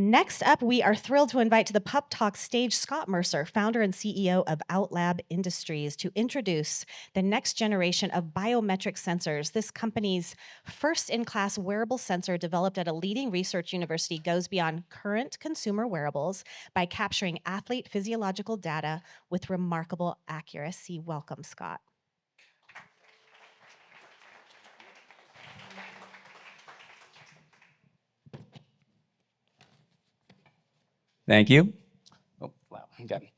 Next up, we are thrilled to invite to the PubTalk stage Scott Mercer, founder and CEO of Outlab Industries, to introduce the next generation of biometric sensors. This company's first-in-class wearable sensor developed at a leading research university goes beyond current consumer wearables by capturing athlete physiological data with remarkable accuracy. Welcome, Scott. Thank you. Oh, wow, okay.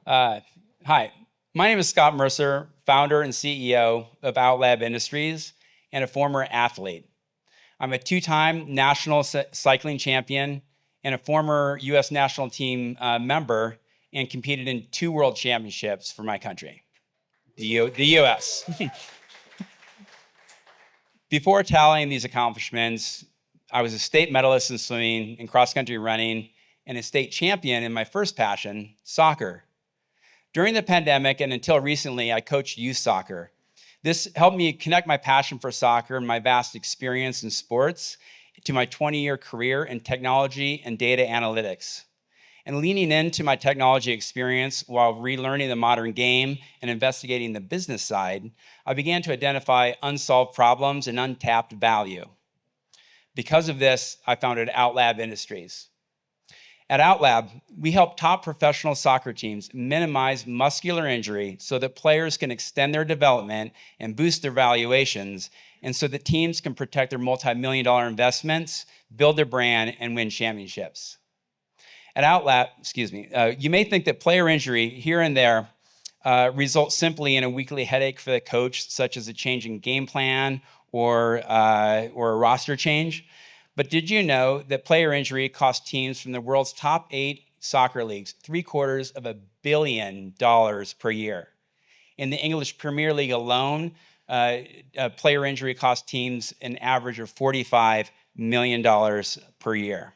Hi, my name is Scott Mercer, founder and CEO of Outlab Industries and a former athlete. I'm a two-time national cycling champion and a former U.S. national team member and competed in 2 world championships for my country, the U.S. Before tallying these accomplishments, I was a state medalist in swimming and cross-country running and a state champion in my first passion, soccer. During the pandemic and until recently, I coached youth soccer. This helped me connect my passion for soccer and my vast experience in sports to my 20-year career in technology and data analytics. And leaning into my technology experience while relearning the modern game and investigating the business side, I began to identify unsolved problems and untapped value. Because of this, I founded Outlab Industries. At Outlab, we help top professional soccer teams minimize muscular injury so that players can extend their development and boost their valuations, and so that teams can protect their multi-million-dollar investments, build their brand, and win championships. At Outlab, you may think that player injury here and there results simply in a weekly headache for the coach, such as a change in game plan or a roster change. But did you know that player injury costs teams from the world's top 8 soccer leagues $750 million per year? In the English Premier League alone, player injury costs teams an average of $45 million per year.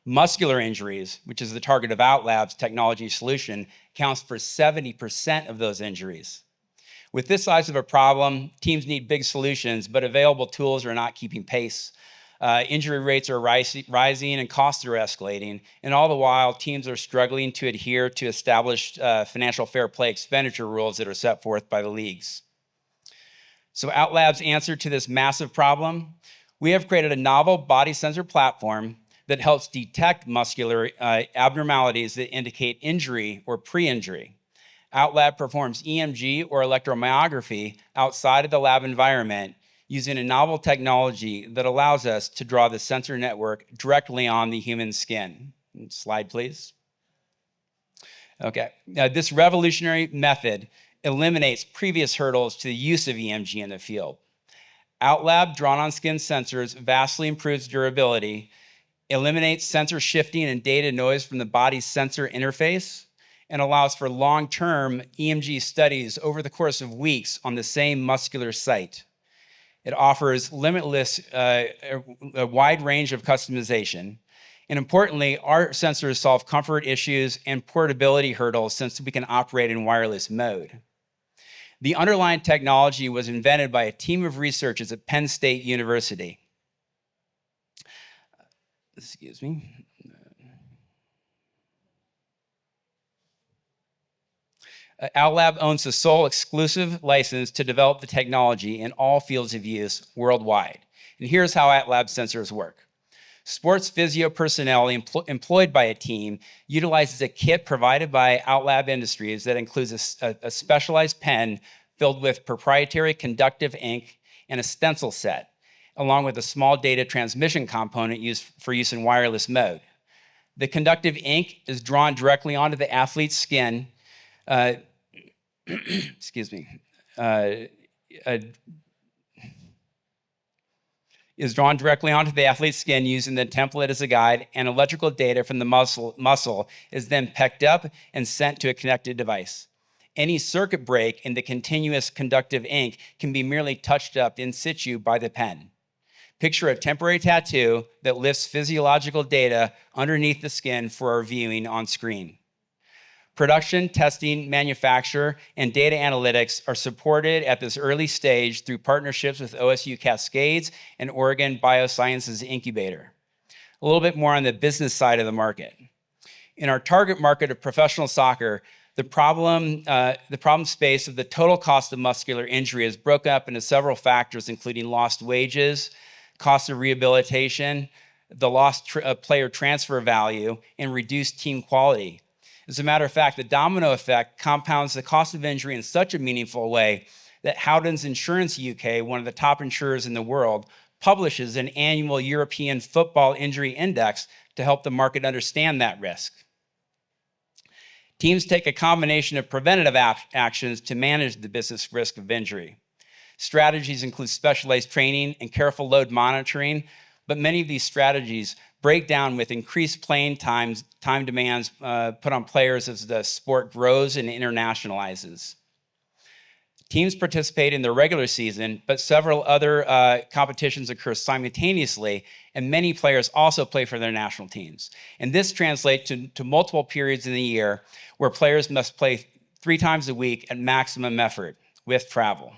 Muscular injuries, which is the target of Outlab's technology solution, accounts for 70% of those injuries. With this size of a problem, teams need big solutions, but available tools are not keeping pace. Injury rates are rising and costs are escalating, and all the while, teams are struggling to adhere to established financial fair play expenditure rules that are set forth by the leagues. So Outlab's answer to this massive problem, we have created a novel body sensor platform that helps detect muscular abnormalities that indicate injury or pre-injury. Outlab performs EMG or electromyography outside of the lab environment using a novel technology that allows us to draw the sensor network directly on the human skin. Slide, please. Okay, now, this revolutionary method eliminates previous hurdles to the use of EMG in the field. Outlab drawn-on-skin sensors vastly improves durability, eliminates sensor shifting and data noise from the body's sensor interface, and allows for long-term EMG studies over the course of weeks on the same muscular site. It offers limitless, a wide range of customization. And importantly, our sensors solve comfort issues and portability hurdles since we can operate in wireless mode. The underlying technology was invented by a team of researchers at Penn State University. Excuse me. Outlab owns the sole exclusive license to develop the technology in all fields of use worldwide. And here's how Outlab sensors work. Sports physio personnel employed by a team utilizes a kit provided by Outlab Industries that includes a specialized pen filled with proprietary conductive ink and a stencil set, along with a small data transmission component used for use in wireless mode. The conductive ink is drawn directly onto the athlete's skin is drawn directly onto the athlete's skin using the template as a guide, and electrical data from the muscle is then picked up and sent to a connected device. Any circuit break in the continuous conductive ink can be merely touched up in situ by the pen. Picture a temporary tattoo that lifts physiological data underneath the skin for our viewing on screen. Production, testing, manufacture, and data analytics are supported at this early stage through partnerships with OSU Cascades and Oregon Biosciences Incubator. A little bit more on the business side of the market. In our target market of professional soccer, the problem space of the total cost of muscular injury is broken up into several factors, including lost wages, cost of rehabilitation, the lost player transfer value, and reduced team quality. As a matter of fact, the domino effect compounds the cost of injury in such a meaningful way that Howden's Insurance UK, one of the top insurers in the world, publishes an annual European Football Injury Index to help the market understand that risk. Teams take a combination of preventative actions to manage the business risk of injury. Strategies include specialized training and careful load monitoring, but many of these strategies break down with increased playing time demands put on players as the sport grows and internationalizes. Teams participate in the regular season, but several other competitions occur simultaneously, and many players also play for their national teams. And this translates to multiple periods in the year where players must play 3 times a week at maximum effort with travel.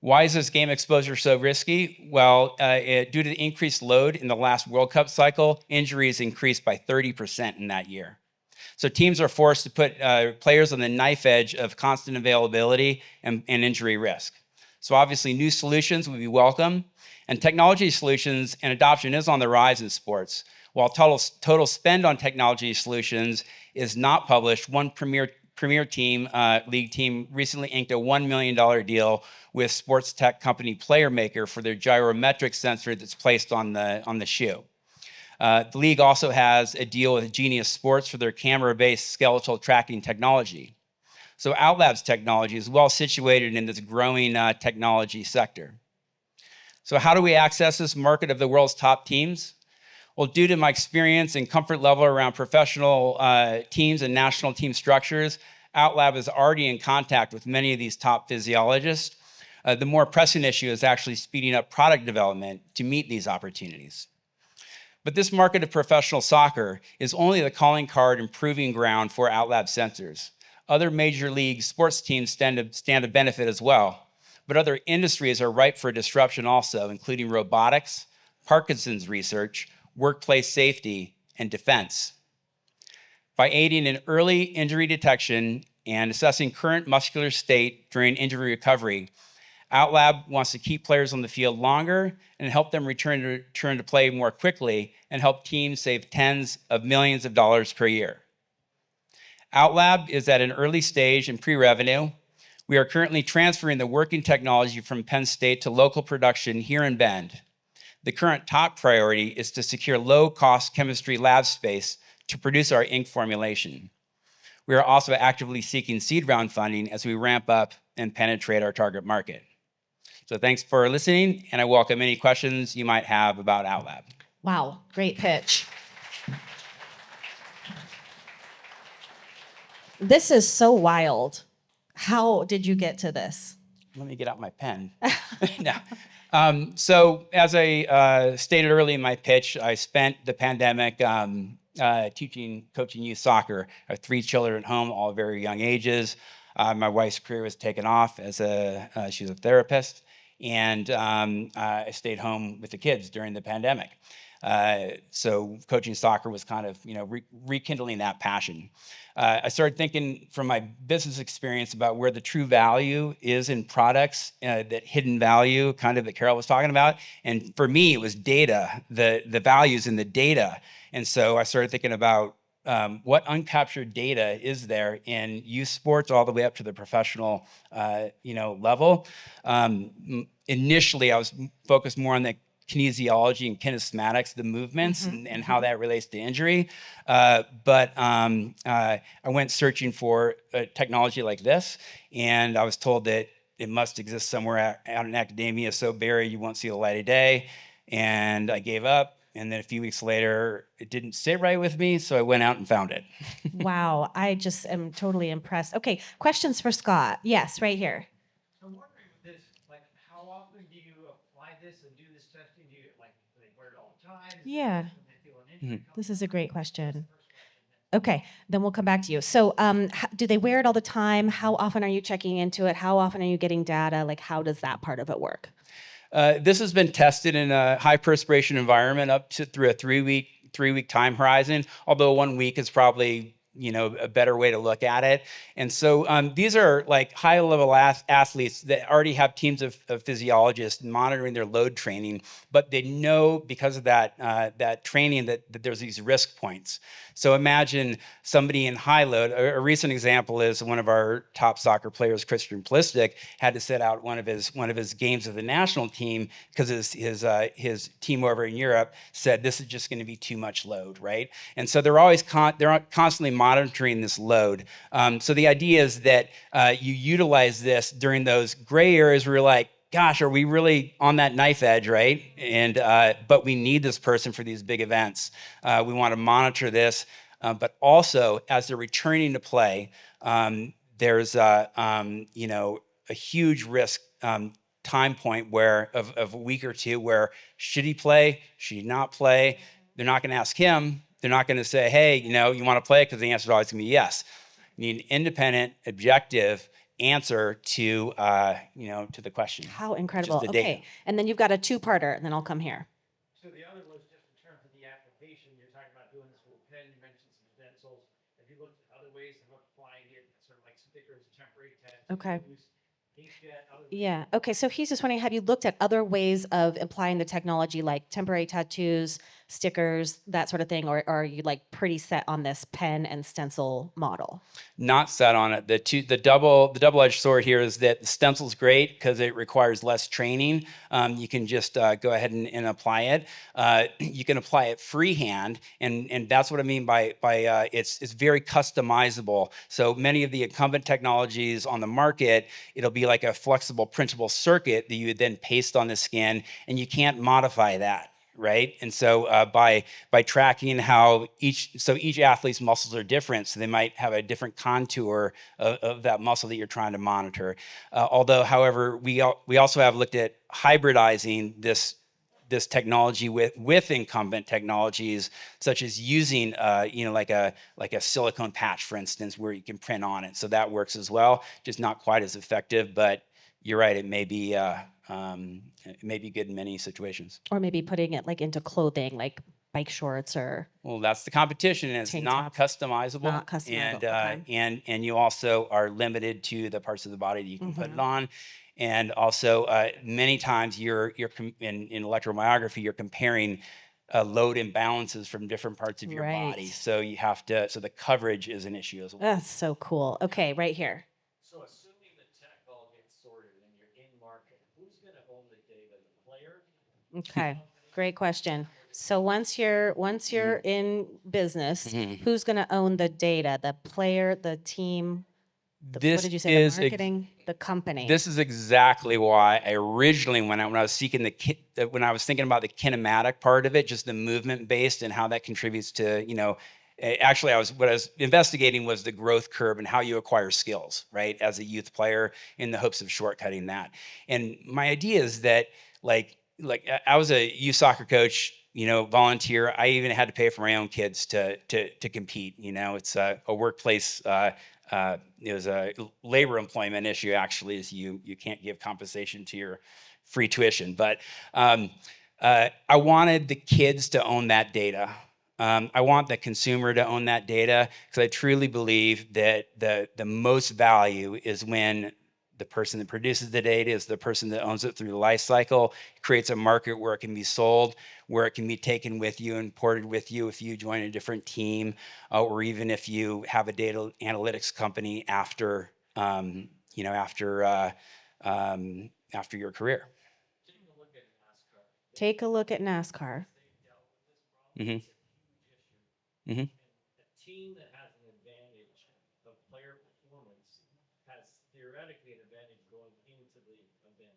Why is this game exposure so risky? Well, due to the increased load in the last World Cup cycle, injuries increased by 30% in that year. So teams are forced to put players on the knife edge of constant availability and injury risk. So obviously new solutions would be welcome, and technology solutions and adoption is on the rise in sports. While total spend on technology solutions is not published, one premier league team recently inked a $1 million deal with sports tech company PlayerMaker for their gyrometric sensor that's placed on the shoe. The league also has a deal with Genius Sports for their camera-based skeletal tracking technology. So Outlab's technology is well situated in this growing technology sector. So how do we access this market of the world's top teams? Well, due to my experience and comfort level around professional teams and national team structures, Outlab is already in contact with many of these top physiologists. The more pressing issue is actually speeding up product development to meet these opportunities. But this market of professional soccer is only the calling card and proving ground for Outlab sensors. Other major league sports teams stand to benefit as well, but other industries are ripe for disruption also, including robotics, Parkinson's research, workplace safety, and defense. By aiding in early injury detection and assessing current muscular state during injury recovery, Outlab wants to keep players on the field longer and help them return to play more quickly and help teams save tens of millions of dollars per year. Outlab is at an early stage in pre-revenue. We are currently transferring the working technology from Penn State to local production here in Bend. The current top priority is to secure low-cost chemistry lab space to produce our ink formulation. We are also actively seeking seed round funding as we ramp up and penetrate our target market. So thanks for listening, and I welcome any questions you might have about Outlab. Wow, great pitch. This is so wild. How did you get to this? Let me get out my pen. No. So as I stated early in my pitch, I spent the pandemic coaching youth soccer. I have 3 children at home, all very young ages. My wife's career was taken off as she was a therapist, and I stayed home with the kids during the pandemic. So coaching soccer was kind of, rekindling that passion. I started thinking from my business experience about where the true value is in products, that hidden value kind of that Carol was talking about. And for me, it was data, the values in the data. And so I started thinking about what uncaptured data is there in youth sports all the way up to the professional, level. Initially, I was focused more on the kinesiology and kinesmatics, the movements, and how that relates to injury. But I went searching for a technology like this, and I was told that it must exist somewhere out in academia, so buried you won't see the light of day. And I gave up. And then a few weeks later, it didn't sit right with me, so I went out and found it. Wow, I just am totally impressed. Okay, questions for Scott? Yes, right here. I'm wondering with this, how often do you apply this and do this testing? Do they wear it all the time? Yeah. When they feel an injury This is a great question. Okay, then we'll come back to you. So do they wear it all the time? How often are you checking into it? How often are you getting data? How does that part of it work? This has been tested in a high perspiration environment up to through a three week time horizon, although 1 week is probably a better way to look at it. And so these are like high level athletes that already have teams of physiologists monitoring their load training, but they know because of that training that there's these risk points. So imagine somebody in high load. A recent example is one of our top soccer players, Christian Pulisic, had to sit out one of his games of the national team because his team over in Europe said this is just going to be too much load, right? And so they're always they're constantly monitoring this load. So the idea is that you utilize this during those gray areas where you're like, gosh, are we really on that knife edge, right? And but we need this person for these big events. We want to monitor this, but also as they're returning to play, there's a huge risk time point where of a week or two where should he play? Should he not play? They're not going to ask him. They're not going to say, hey, you want to play? Because the answer is always going to be yes. You need an independent, objective answer to the question. How incredible. The okay. data. And then you've got a two-parter, and then I'll come here. So the other was just in terms of the application. You're talking about doing this with pen. You mentioned some stencils. Have you looked at other ways of applying it, sort of like stickers, temporary tattoos? Okay. Inkjet, yeah. Okay. So he's just wondering, have you looked at other ways of applying the technology, like temporary tattoos, stickers, that sort of thing, or are you like pretty set on this pen and stencil model? Not set on it. The double-edged sword here is that the stencil's great because it requires less training. You can just go ahead and apply it. You can apply it freehand, and that's what I mean by it's very customizable. So many of the incumbent technologies on the market, it'll be like a flexible printable circuit that you would then paste on the skin, and you can't modify that. Right. And so by tracking how each athlete's muscles are different, so they might have a different contour of that muscle that you're trying to monitor. Although, however, we also have looked at hybridizing this technology with incumbent technologies, such as using like a silicone patch, for instance, where you can print on it. So that works as well, just not quite as effective, but you're right, it may be good in many situations. Or maybe putting it like into clothing, like bike shorts or. Well, that's the competition, and it's not customizable. Not customizable. And you also are limited to the parts of the body that you can put it on. And also, many times in electromyography, you're comparing load imbalances from different parts of your body. So you have to. So the coverage is an issue as well. That's so cool. Okay, right here. So assuming the tech all gets sorted and you're in market, who's going to own the data? The player? Okay, great question. So once you're in business, who's going to own the data? The player, the team? What did you say? The marketing, the company. This is exactly why I originally, when I was thinking about the kinematic part of it, just the movement based and how that contributes to, actually, what I was investigating was the growth curve and how you acquire skills, right, as a youth player, in the hopes of shortcutting that. And my idea is that, like I was a youth soccer coach, volunteer. I even had to pay for my own kids to compete. It's a workplace. It was a labor employment issue, actually, is you can't give compensation to your free tuition. But I wanted the kids to own that data. I want the consumer to own that data, because I truly believe that the most value is when the person that produces the data is the person that owns it through the life cycle. It creates a market where it can be sold, where it can be taken with you and ported with you if you join a different team, or even if you have a data analytics company after your career. Take a look at NASCAR. Mm-hmm. Mm-hmm. A team that has an advantage of player performance has theoretically an advantage going into the event.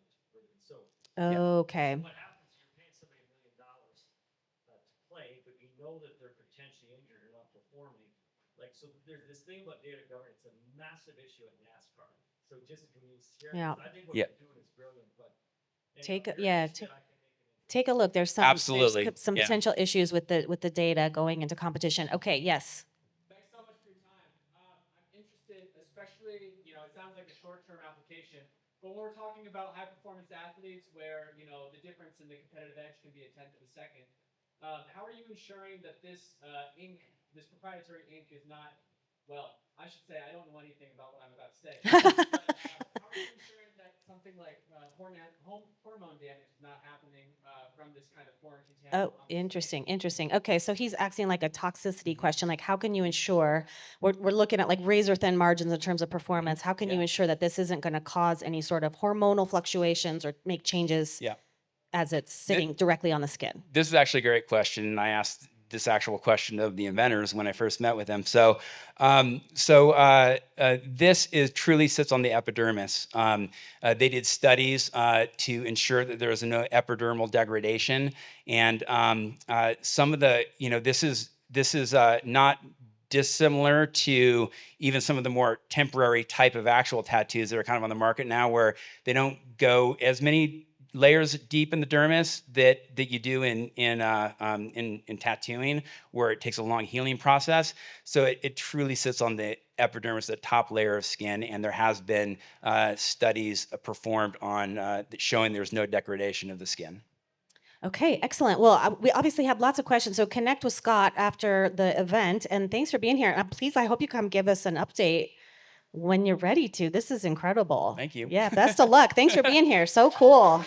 Okay. What happens is you're paying somebody $1 million to play, but you know that they're potentially injured or not performing. So there's this thing about data governance, a massive issue at NASCAR. So just if you share, I think what you're doing is brilliant. But take a look. There's some Absolutely. potential issues with the data going into competition. Okay, yes. Thanks so much for your time. I'm interested, especially, it sounds like a short-term application, but when we're talking about high-performance athletes where, difference in the competitive edge can be a tenth of a second. How are you ensuring that this ink, this proprietary ink, is not, well, I should say I don't know anything about what I'm about to say. But, how are you ensuring that something like hormone damage is not happening from this kind of foreign contaminant? Oh, interesting, interesting. Okay, so he's asking like a toxicity question, like how can you ensure, we're looking at like razor thin margins in terms of performance. How can you Yeah. ensure that this isn't going to cause any sort of hormonal fluctuations or make changes Yeah. as it's sitting directly on the skin? This is actually a great question, and I asked this actual question of the inventors when I first met with them. This is truly sits on the epidermis. They did studies to ensure that there was no epidermal degradation, and some of the, this is not dissimilar to even some of the more temporary type of actual tattoos that are kind of on the market now, where they don't go as many layers deep in the dermis that you do in tattooing, where it takes a long healing process. So it truly sits on the epidermis, the top layer of skin, and there has been studies performed on showing there's no degradation of the skin. Okay, excellent. Well, we obviously have lots of questions, so connect with Scott after the event, and thanks for being here. Please, I hope you come give us an update when you're ready to. This is incredible. Thank you. Yeah, best of luck. Thanks for being here. So cool.